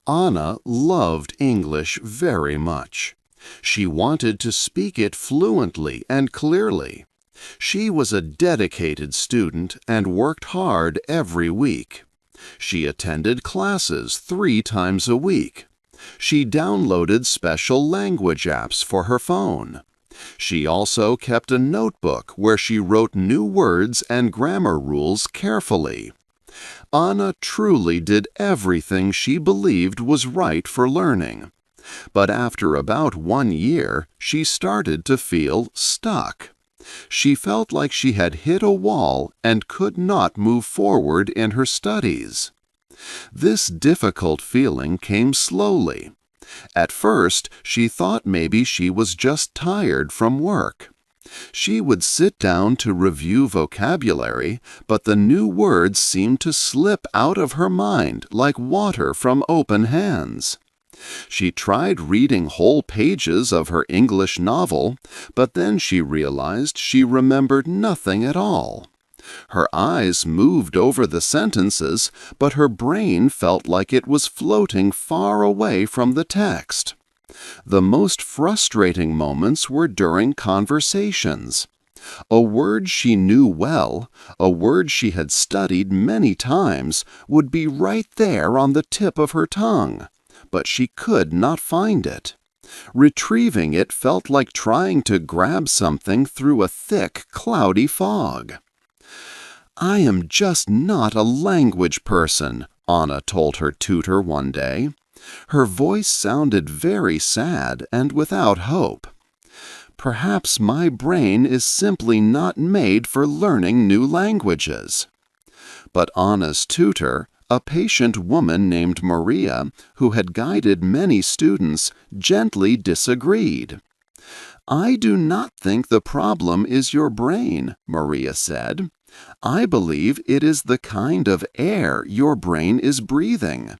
Anna loved English very much. She wanted to speak it fluently and clearly. She was a dedicated student and worked hard every week. She attended classes 3 times a week. She downloaded special language apps for her phone. She also kept a notebook where she wrote new words and grammar rules carefully. Anna truly did everything she believed was right for learning. But after about 1 year, she started to feel stuck. She felt like she had hit a wall and could not move forward in her studies. This difficult feeling came slowly. At first, she thought maybe she was just tired from work. She would sit down to review vocabulary, but the new words seemed to slip out of her mind like water from open hands. She tried reading whole pages of her English novel, but then she realized she remembered nothing at all. Her eyes moved over the sentences, but her brain felt like it was floating far away from the text. The most frustrating moments were during conversations. A word she knew well, a word she had studied many times, would be right there on the tip of her tongue, but she could not find it. Retrieving it felt like trying to grab something through a thick, cloudy fog. "I am just not a language person," Anna told her tutor one day. Her voice sounded very sad and without hope. "Perhaps my brain is simply not made for learning new languages." But Anna's tutor, a patient woman named Maria, who had guided many students, gently disagreed. "I do not think the problem is your brain," Maria said. "I believe it is the kind of air your brain is breathing."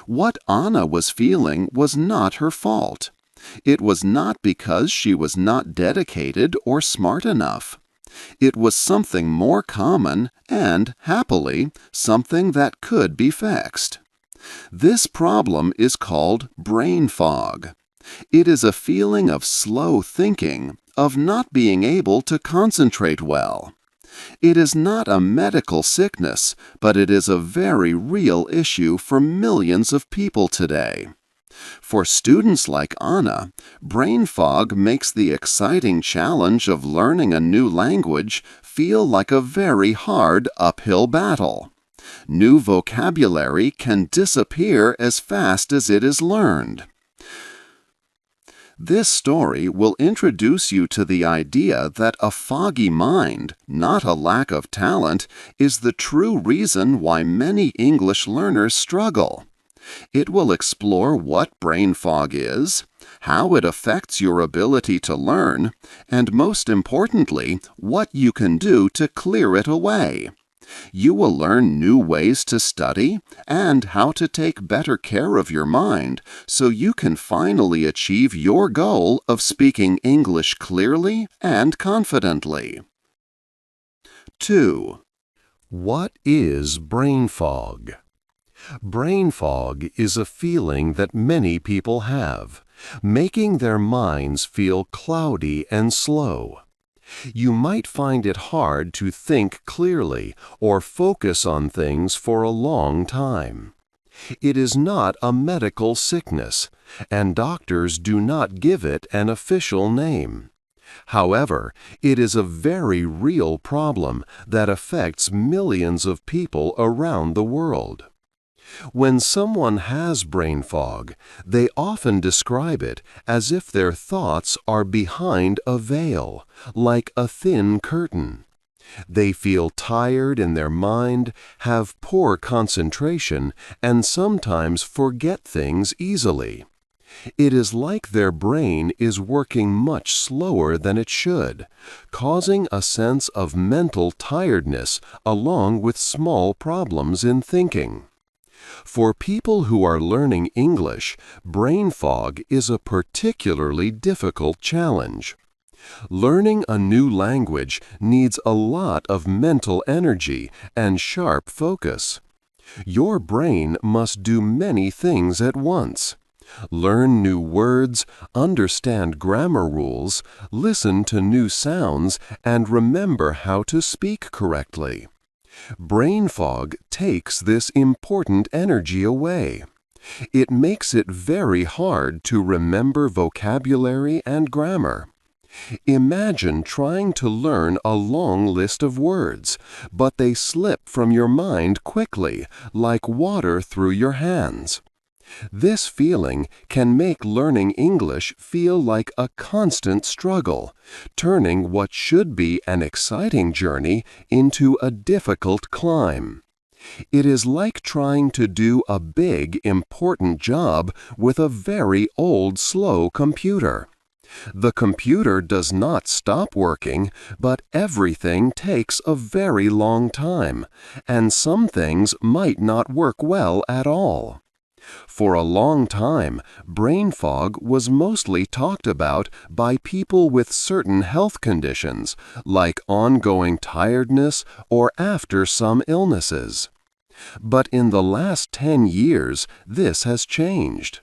What Anna was feeling was not her fault. It was not because she was not dedicated or smart enough. It was something more common and, happily, something that could be fixed. This problem is called brain fog. It is a feeling of slow thinking, of not being able to concentrate well. It is not a medical sickness, but it is a very real issue for millions of people today. For students like Anna, brain fog makes the exciting challenge of learning a new language feel like a very hard uphill battle. New vocabulary can disappear as fast as it is learned. This story will introduce you to the idea that a foggy mind, not a lack of talent, is the true reason why many English learners struggle. It will explore what brain fog is, how it affects your ability to learn, and most importantly, what you can do to clear it away. You will learn new ways to study and how to take better care of your mind so you can finally achieve your goal of speaking English clearly and confidently. 2. What is brain fog? Brain fog is a feeling that many people have, making their minds feel cloudy and slow. You might find it hard to think clearly or focus on things for a long time. It is not a medical sickness, and doctors do not give it an official name. However, it is a very real problem that affects millions of people around the world. When someone has brain fog, they often describe it as if their thoughts are behind a veil, like a thin curtain. They feel tired in their mind, have poor concentration, and sometimes forget things easily. It is like their brain is working much slower than it should, causing a sense of mental tiredness along with small problems in thinking. For people who are learning English, brain fog is a particularly difficult challenge. Learning a new language needs a lot of mental energy and sharp focus. Your brain must do many things at once. Learn new words, understand grammar rules, listen to new sounds, and remember how to speak correctly. Brain fog takes this important energy away. It makes it very hard to remember vocabulary and grammar. Imagine trying to learn a long list of words, but they slip from your mind quickly, like water through your hands. This feeling can make learning English feel like a constant struggle, turning what should be an exciting journey into a difficult climb. It is like trying to do a big, important job with a very old, slow computer. The computer does not stop working, but everything takes a very long time, and some things might not work well at all. For a long time, brain fog was mostly talked about by people with certain health conditions, like ongoing tiredness or after some illnesses. But in the last 10 years, this has changed.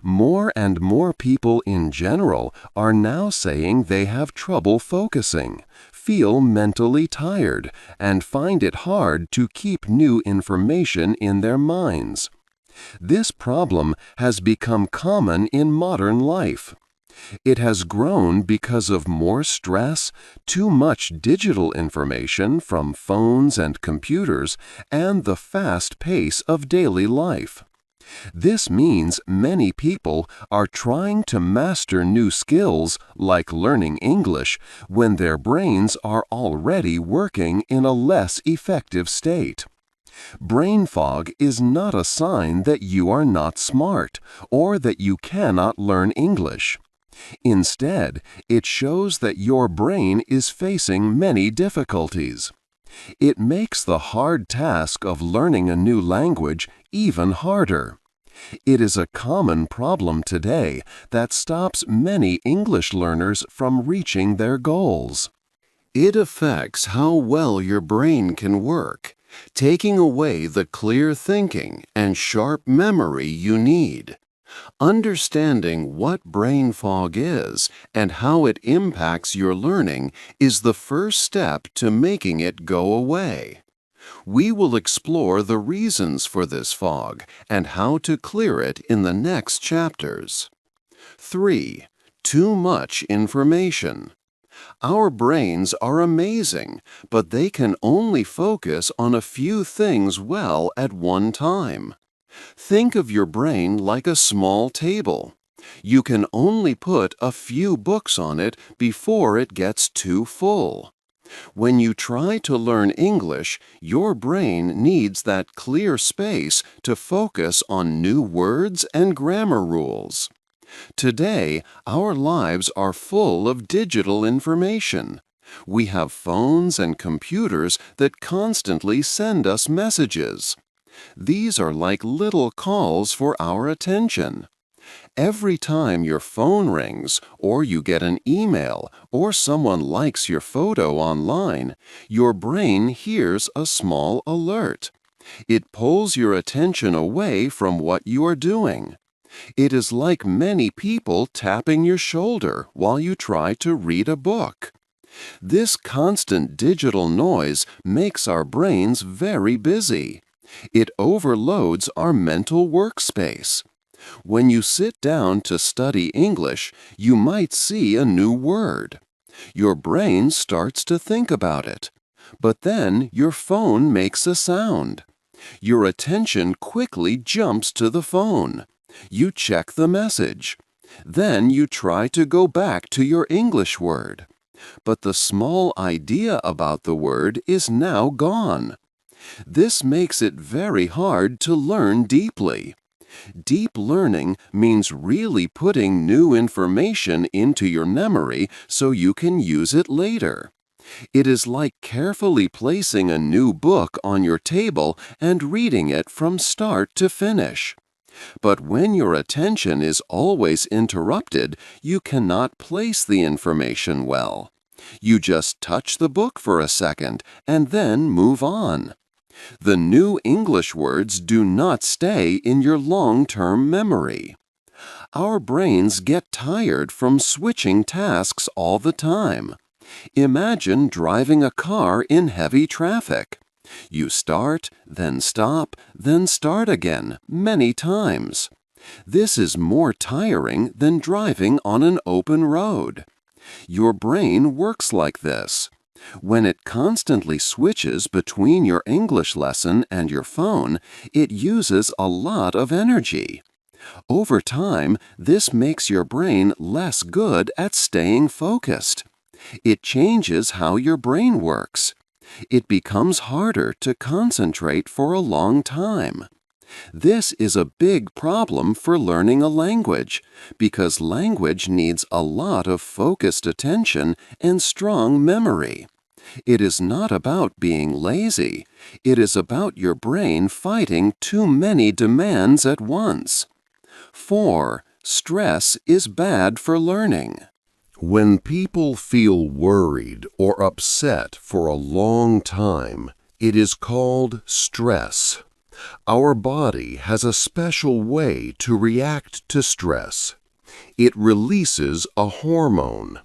More and more people in general are now saying they have trouble focusing, feel mentally tired, and find it hard to keep new information in their minds. This problem has become common in modern life. It has grown because of more stress, too much digital information from phones and computers, and the fast pace of daily life. This means many people are trying to master new skills like learning English when their brains are already working in a less effective state. Brain fog is not a sign that you are not smart or that you cannot learn English. Instead, it shows that your brain is facing many difficulties. It makes the hard task of learning a new language even harder. It is a common problem today that stops many English learners from reaching their goals. It affects how well your brain can work, taking away the clear thinking and sharp memory you need. Understanding what brain fog is and how it impacts your learning is the first step to making it go away. We will explore the reasons for this fog and how to clear it in the next chapters. 3. Too much information. Our brains are amazing, but they can only focus on a few things well at one time. Think of your brain like a small table. You can only put a few books on it before it gets too full. When you try to learn English, your brain needs that clear space to focus on new words and grammar rules. Today, our lives are full of digital information. We have phones and computers that constantly send us messages. These are like little calls for our attention. Every time your phone rings, or you get an email, or someone likes your photo online, your brain hears a small alert. It pulls your attention away from what you are doing. It is like many people tapping your shoulder while you try to read a book. This constant digital noise makes our brains very busy. It overloads our mental workspace. When you sit down to study English, you might see a new word. Your brain starts to think about it. But then your phone makes a sound. Your attention quickly jumps to the phone. You check the message. Then you try to go back to your English word. But the small idea about the word is now gone. This makes it very hard to learn deeply. Deep learning means really putting new information into your memory so you can use it later. It is like carefully placing a new book on your table and reading it from start to finish. But when your attention is always interrupted, you cannot place the information well. You just touch the book for a second and then move on. The new English words do not stay in your long-term memory. Our brains get tired from switching tasks all the time. Imagine driving a car in heavy traffic. You start, then stop, then start again, many times. This is more tiring than driving on an open road. Your brain works like this. When it constantly switches between your English lesson and your phone, it uses a lot of energy. Over time, this makes your brain less good at staying focused. It changes how your brain works. It becomes harder to concentrate for a long time. This is a big problem for learning a language, because language needs a lot of focused attention and strong memory. It is not about being lazy. It is about your brain fighting too many demands at once. 4. Stress is bad for learning. When people feel worried or upset for a long time, it is called stress. Our body has a special way to react to stress. It releases a hormone.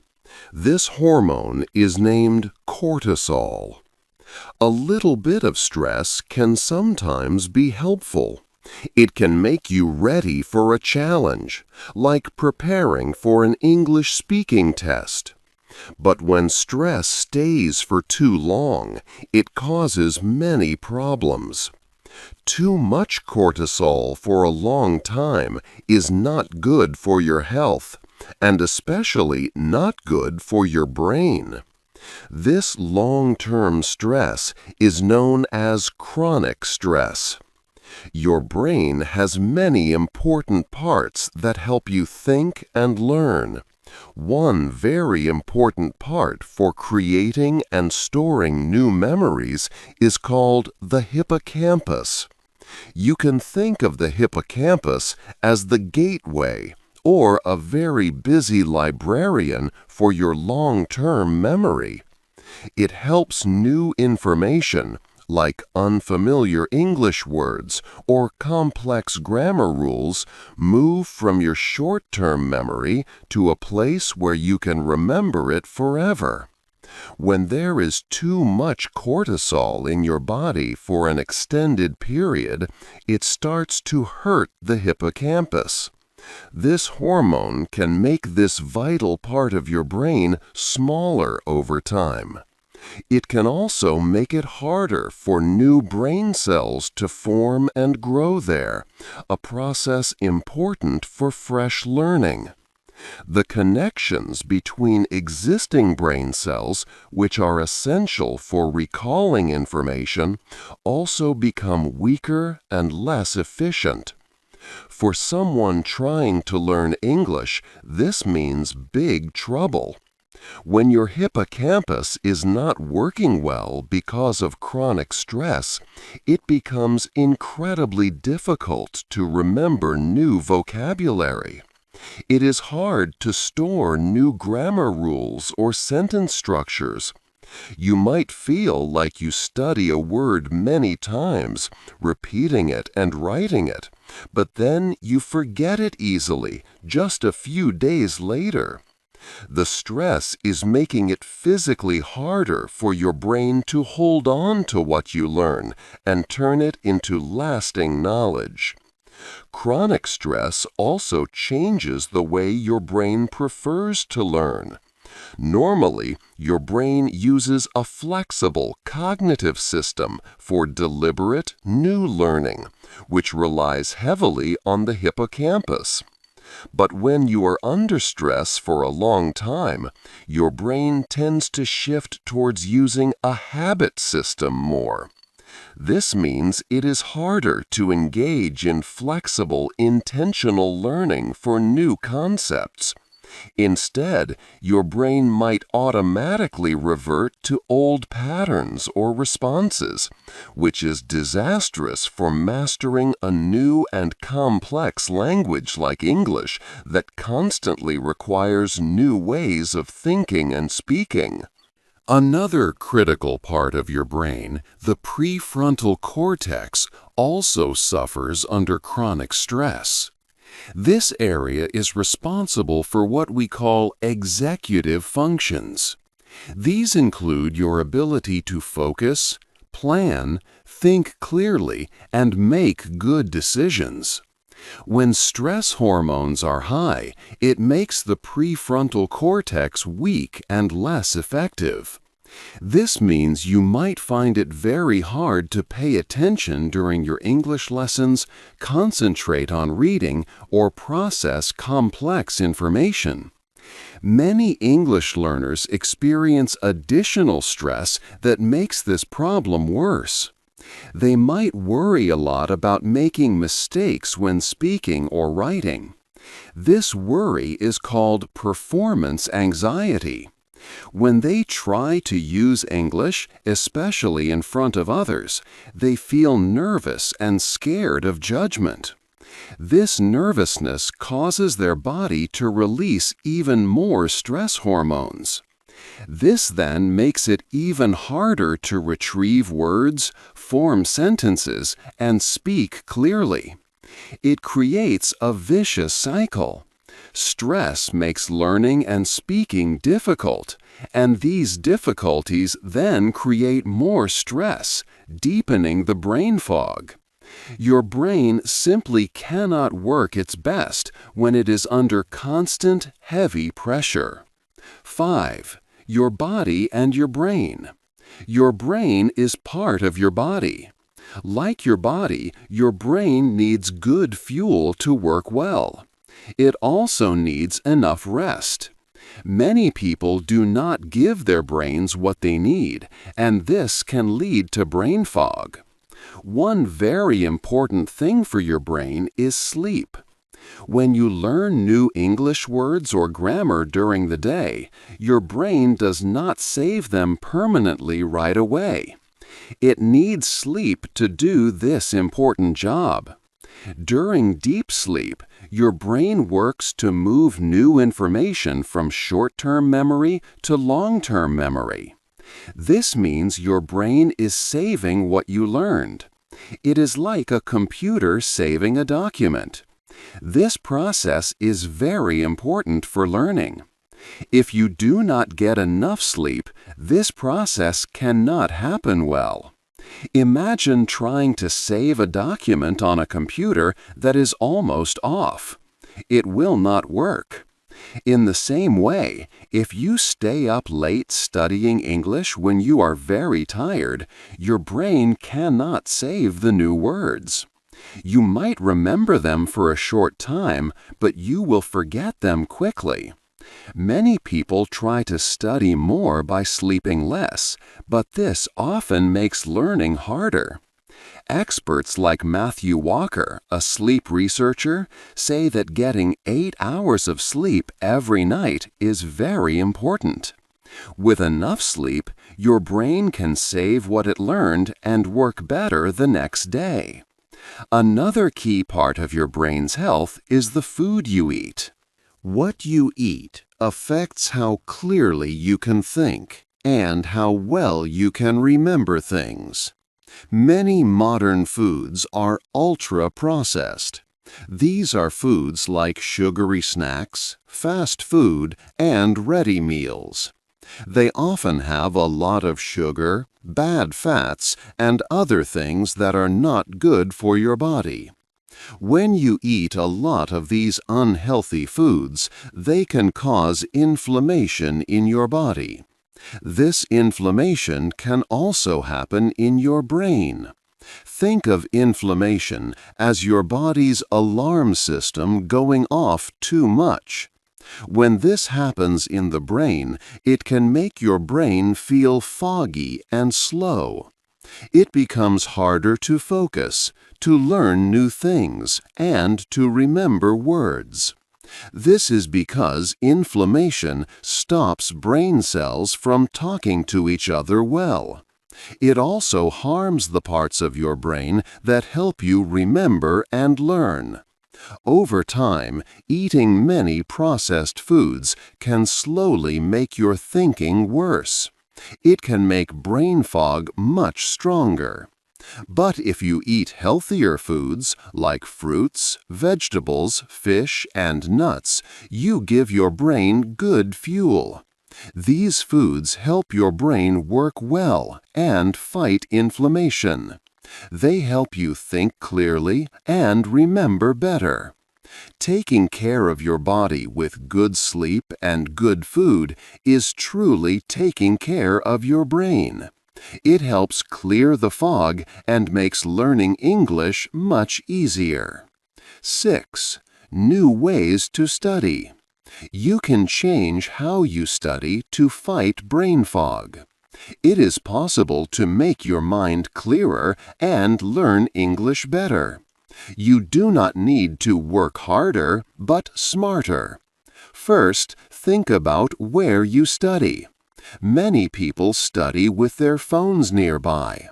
This hormone is named cortisol. A little bit of stress can sometimes be helpful. It can make you ready for a challenge, like preparing for an English speaking test. But when stress stays for too long, it causes many problems. Too much cortisol for a long time is not good for your health, and especially not good for your brain. This long-term stress is known as chronic stress. Your brain has many important parts that help you think and learn. One very important part for creating and storing new memories is called the hippocampus. You can think of the hippocampus as the gateway or a very busy librarian for your long-term memory. It helps new information, like unfamiliar English words or complex grammar rules, move from your short-term memory to a place where you can remember it forever. When there is too much cortisol in your body for an extended period, it starts to hurt the hippocampus. This hormone can make this vital part of your brain smaller over time. It can also make it harder for new brain cells to form and grow there, a process important for fresh learning. The connections between existing brain cells, which are essential for recalling information, also become weaker and less efficient. For someone trying to learn English, this means big trouble. When your hippocampus is not working well because of chronic stress, it becomes incredibly difficult to remember new vocabulary. It is hard to store new grammar rules or sentence structures. You might feel like you study a word many times, repeating it and writing it, but then you forget it easily just a few days later. The stress is making it physically harder for your brain to hold on to what you learn and turn it into lasting knowledge. Chronic stress also changes the way your brain prefers to learn. Normally, your brain uses a flexible cognitive system for deliberate, new learning, which relies heavily on the hippocampus. But when you are under stress for a long time, your brain tends to shift towards using a habit system more. This means it is harder to engage in flexible, intentional learning for new concepts. Instead, your brain might automatically revert to old patterns or responses, which is disastrous for mastering a new and complex language like English that constantly requires new ways of thinking and speaking. Another critical part of your brain, the prefrontal cortex, also suffers under chronic stress. This area is responsible for what we call executive functions. These include your ability to focus, plan, think clearly, and make good decisions. When stress hormones are high, it makes the prefrontal cortex weak and less effective. This means you might find it very hard to pay attention during your English lessons, concentrate on reading, or process complex information. Many English learners experience additional stress that makes this problem worse. They might worry a lot about making mistakes when speaking or writing. This worry is called performance anxiety. When they try to use English, especially in front of others, they feel nervous and scared of judgment. This nervousness causes their body to release even more stress hormones. This then makes it even harder to retrieve words, form sentences, and speak clearly. It creates a vicious cycle. Stress makes learning and speaking difficult, and these difficulties then create more stress, deepening the brain fog. Your brain simply cannot work its best when it is under constant, heavy pressure. 5. Your body and your brain. Your brain is part of your body. Like your body, your brain needs good fuel to work well. It also needs enough rest. Many people do not give their brains what they need, and this can lead to brain fog. One very important thing for your brain is sleep. When you learn new English words or grammar during the day, your brain does not save them permanently right away. It needs sleep to do this important job. During deep sleep, your brain works to move new information from short-term memory to long-term memory. This means your brain is saving what you learned. It is like a computer saving a document. This process is very important for learning. If you do not get enough sleep, this process cannot happen well. Imagine trying to save a document on a computer that is almost off. It will not work. In the same way, if you stay up late studying English when you are very tired, your brain cannot save the new words. You might remember them for a short time, but you will forget them quickly. Many people try to study more by sleeping less, but this often makes learning harder. Experts like Matthew Walker, a sleep researcher, say that getting 8 hours of sleep every night is very important. With enough sleep, your brain can save what it learned and work better the next day. Another key part of your brain's health is the food you eat. What you eat affects how clearly you can think and how well you can remember things. Many modern foods are ultra-processed. These are foods like sugary snacks, fast food, and ready meals. They often have a lot of sugar, bad fats, and other things that are not good for your body. When you eat a lot of these unhealthy foods, they can cause inflammation in your body. This inflammation can also happen in your brain. Think of inflammation as your body's alarm system going off too much. When this happens in the brain, it can make your brain feel foggy and slow. It becomes harder to focus, to learn new things, and to remember words. This is because inflammation stops brain cells from talking to each other well. It also harms the parts of your brain that help you remember and learn. Over time, eating many processed foods can slowly make your thinking worse. It can make brain fog much stronger. But if you eat healthier foods like fruits, vegetables, fish, and nuts, you give your brain good fuel. These foods help your brain work well and fight inflammation. They help you think clearly and remember better. Taking care of your body with good sleep and good food is truly taking care of your brain. It helps clear the fog and makes learning English much easier. 6. New ways to study. You can change how you study to fight brain fog. It is possible to make your mind clearer and learn English better. You do not need to work harder, but smarter. First, think about where you study. Many people study with their phones nearby.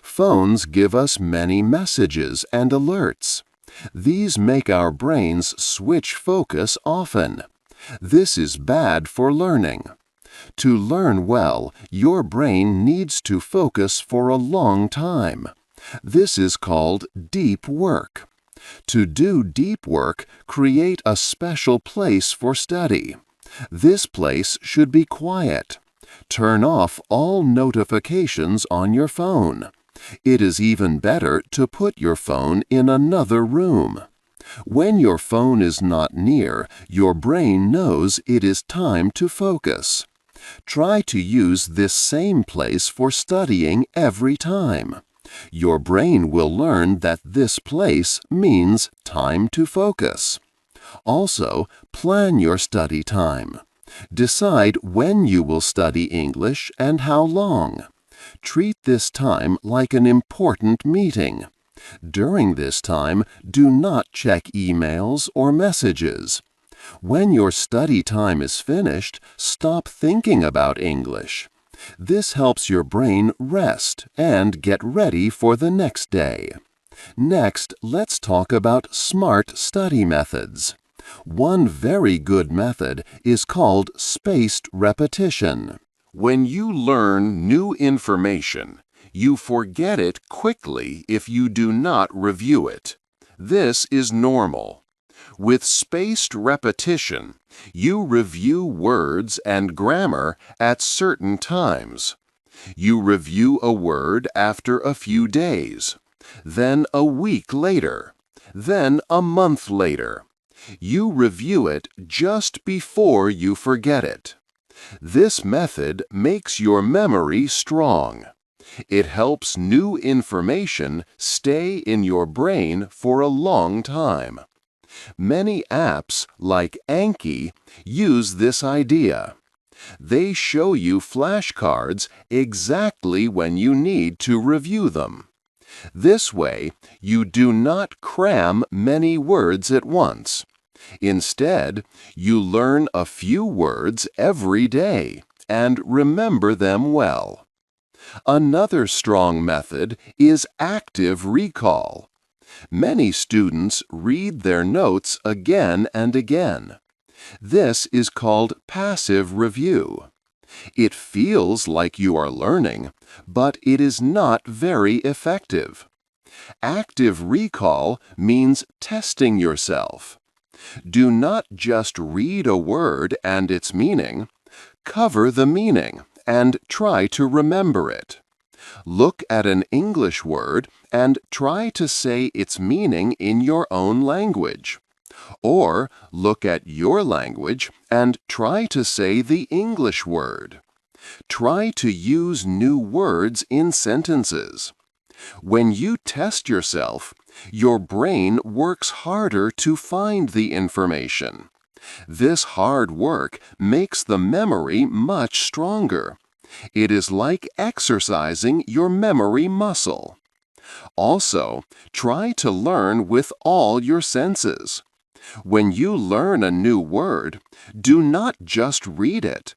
Phones give us many messages and alerts. These make our brains switch focus often. This is bad for learning. To learn well, your brain needs to focus for a long time. This is called deep work. To do deep work, create a special place for study. This place should be quiet. Turn off all notifications on your phone. It is even better to put your phone in another room. When your phone is not near, your brain knows it is time to focus. Try to use this same place for studying every time. Your brain will learn that this place means time to focus. Also, plan your study time. Decide when you will study English and how long. Treat this time like an important meeting. During this time, do not check emails or messages. When your study time is finished, stop thinking about English. This helps your brain rest and get ready for the next day. Next, let's talk about smart study methods. One very good method is called spaced repetition. When you learn new information, you forget it quickly if you do not review it. This is normal. With spaced repetition, you review words and grammar at certain times. You review a word after a few days, then a week later, then a month later. You review it just before you forget it. This method makes your memory strong. It helps new information stay in your brain for a long time. Many apps, like Anki, use this idea. They show you flashcards exactly when you need to review them. This way, you do not cram many words at once. Instead, you learn a few words every day and remember them well. Another strong method is active recall. Many students read their notes again and again. This is called passive review. It feels like you are learning, but it is not very effective. Active recall means testing yourself. Do not just read a word and its meaning. Cover the meaning and try to remember it. Look at an English word and try to say its meaning in your own language. Or look at your language and try to say the English word. Try to use new words in sentences. When you test yourself, your brain works harder to find the information. This hard work makes the memory much stronger. It is like exercising your memory muscle. Also, try to learn with all your senses. When you learn a new word, do not just read it.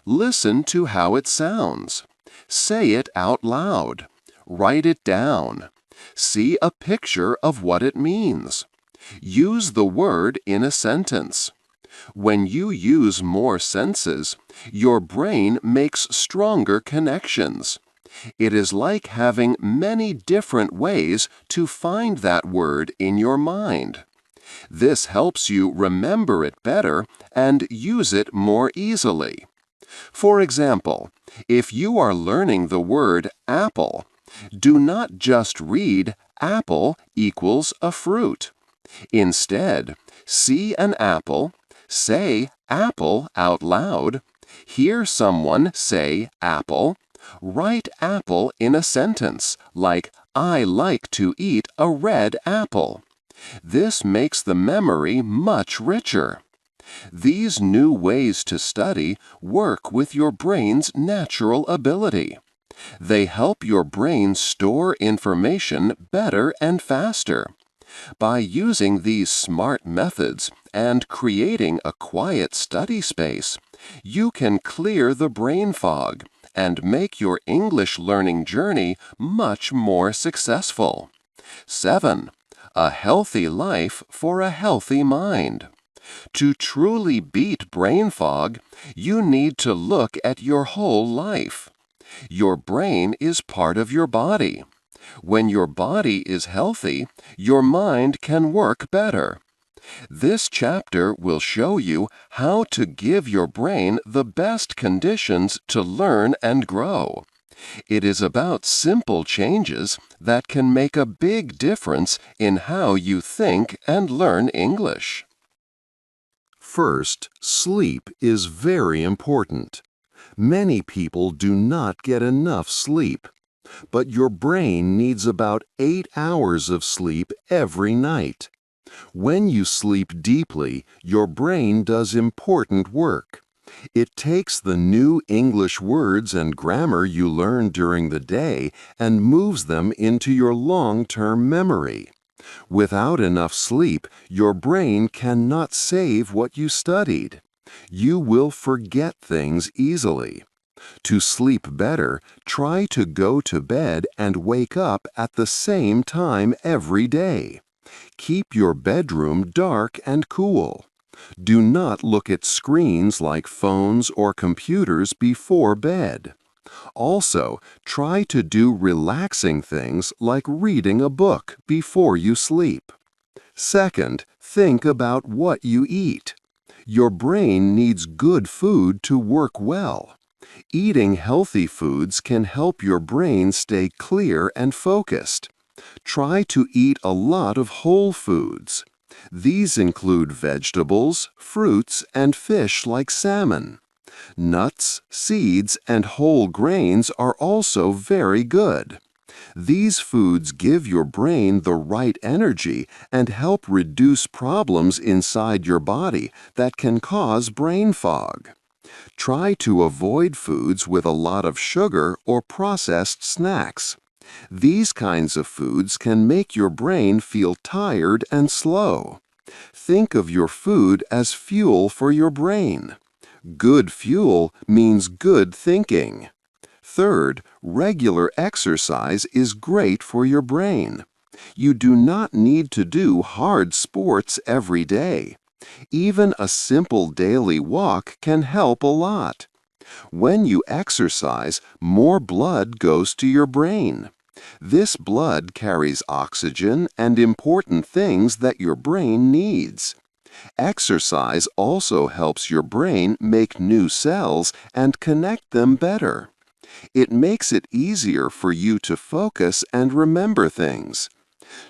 Listen to how it sounds. Say it out loud. Write it down. See a picture of what it means. Use the word in a sentence. When you use more senses, your brain makes stronger connections. It is like having many different ways to find that word in your mind. This helps you remember it better and use it more easily. For example, if you are learning the word apple, do not just read apple equals a fruit. Instead, see an apple, say apple out loud, hear someone say apple, write apple in a sentence like I like to eat a red apple. This makes the memory much richer. These new ways to study work with your brain's natural ability. They help your brain store information better and faster. By using these smart methods and creating a quiet study space, you can clear the brain fog and make your English learning journey much more successful. 7. A healthy life for a healthy mind. To truly beat brain fog, you need to look at your whole life. Your brain is part of your body. When your body is healthy, your mind can work better. This chapter will show you how to give your brain the best conditions to learn and grow. It is about simple changes that can make a big difference in how you think and learn English. First, sleep is very important. Many people do not get enough sleep, but your brain needs about 8 hours of sleep every night. When you sleep deeply, your brain does important work. It takes the new English words and grammar you learn during the day and moves them into your long-term memory. Without enough sleep, your brain cannot save what you studied. You will forget things easily. To sleep better, try to go to bed and wake up at the same time every day. Keep your bedroom dark and cool. Do not look at screens like phones or computers before bed. Also, try to do relaxing things like reading a book before you sleep. Second, think about what you eat. Your brain needs good food to work well. Eating healthy foods can help your brain stay clear and focused. Try to eat a lot of whole foods. These include vegetables, fruits, and fish like salmon. Nuts, seeds, and whole grains are also very good. These foods give your brain the right energy and help reduce problems inside your body that can cause brain fog. Try to avoid foods with a lot of sugar or processed snacks. These kinds of foods can make your brain feel tired and slow. Think of your food as fuel for your brain. Good fuel means good thinking. Third, regular exercise is great for your brain. You do not need to do hard sports every day. Even a simple daily walk can help a lot. When you exercise, more blood goes to your brain. This blood carries oxygen and important things that your brain needs. Exercise also helps your brain make new cells and connect them better. It makes it easier for you to focus and remember things.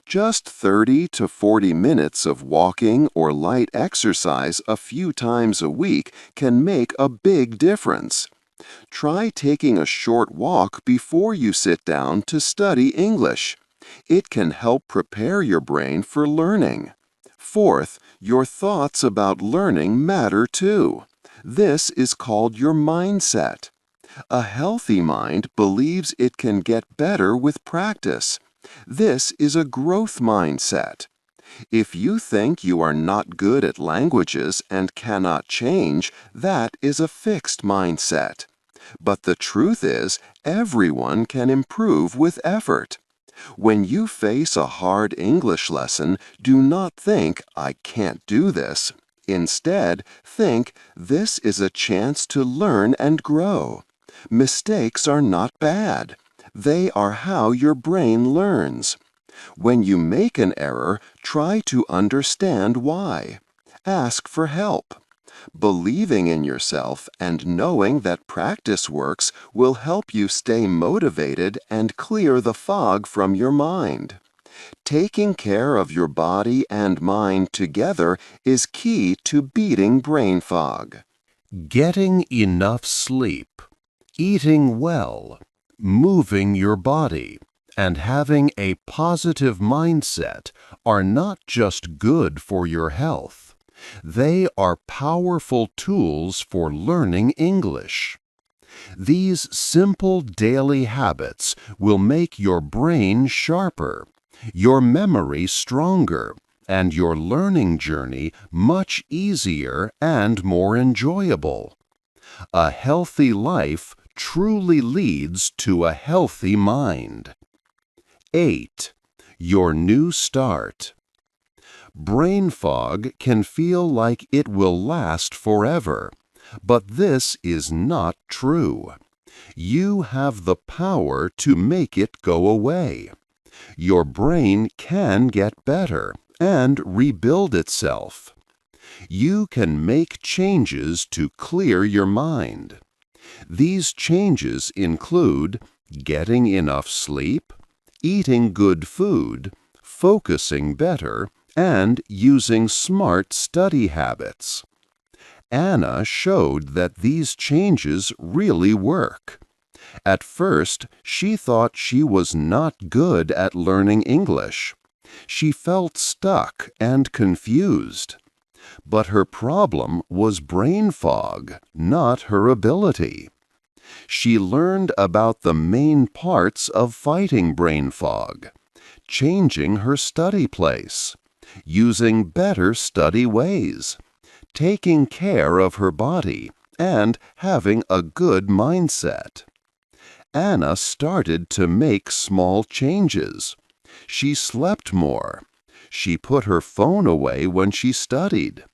Just 30 to 40 minutes of walking or light exercise a few times a week can make a big difference. Try taking a short walk before you sit down to study English. It can help prepare your brain for learning. Fourth, your thoughts about learning matter too. This is called your mindset. A healthy mind believes it can get better with practice. This is a growth mindset. If you think you are not good at languages and cannot change, that is a fixed mindset. But the truth is, everyone can improve with effort. When you face a hard English lesson, do not think, "I can't do this." Instead, think this is a chance to learn and grow. Mistakes are not bad. They are how your brain learns. When you make an error, try to understand why. Ask for help. Believing in yourself and knowing that practice works will help you stay motivated and clear the fog from your mind. Taking care of your body and mind together is key to beating brain fog. Getting enough sleep, eating well, moving your body, and having a positive mindset are not just good for your health. They are powerful tools for learning English. These simple daily habits will make your brain sharper, your memory stronger, and your learning journey much easier and more enjoyable. A healthy life truly leads to a healthy mind. 8. Your new start. Brain fog can feel like it will last forever, but this is not true. You have the power to make it go away. Your brain can get better and rebuild itself. You can make changes to clear your mind. These changes include getting enough sleep, eating good food, focusing better, and using smart study habits. Anna showed that these changes really work. At first, she thought she was not good at learning English. She felt stuck and confused. But her problem was brain fog, not her ability. She learned about the main parts of fighting brain fog, changing her study place, using better study ways, taking care of her body, and having a good mindset. Anna started to make small changes. She slept more. She put her phone away when she studied.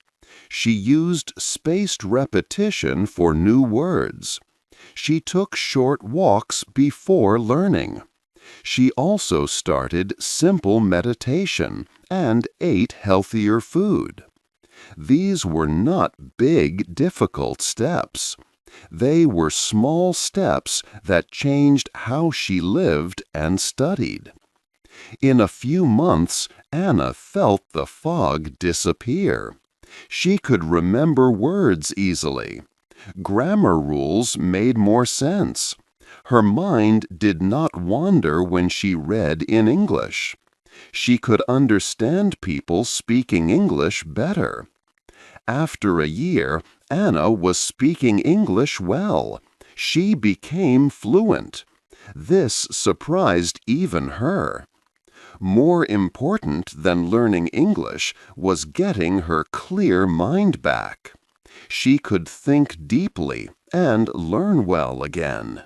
She used spaced repetition for new words. She took short walks before learning. She also started simple meditation and ate healthier food. These were not big, difficult steps. They were small steps that changed how she lived and studied. In a few months, Anna felt the fog disappear. She could remember words easily. Grammar rules made more sense. Her mind did not wander when she read in English. She could understand people speaking English better. After a year, Anna was speaking English well. She became fluent. This surprised even her. More important than learning English was getting her clear mind back. She could think deeply and learn well again.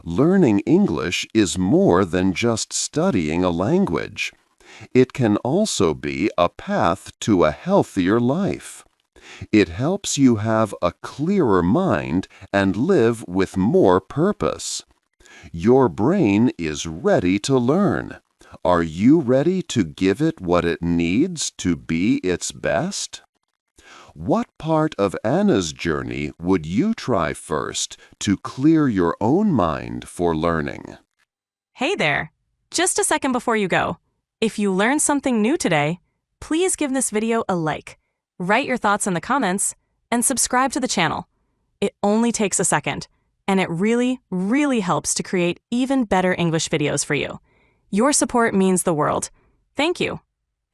Learning English is more than just studying a language. It can also be a path to a healthier life. It helps you have a clearer mind and live with more purpose. Your brain is ready to learn. Are you ready to give it what it needs to be its best? What part of Anna's journey would you try first to clear your own mind for learning? Hey there! Just a second before you go. If you learned something new today, please give this video a like, write your thoughts in the comments, and subscribe to the channel. It only takes a second, and it really, really helps to create even better English videos for you. Your support means the world. Thank you.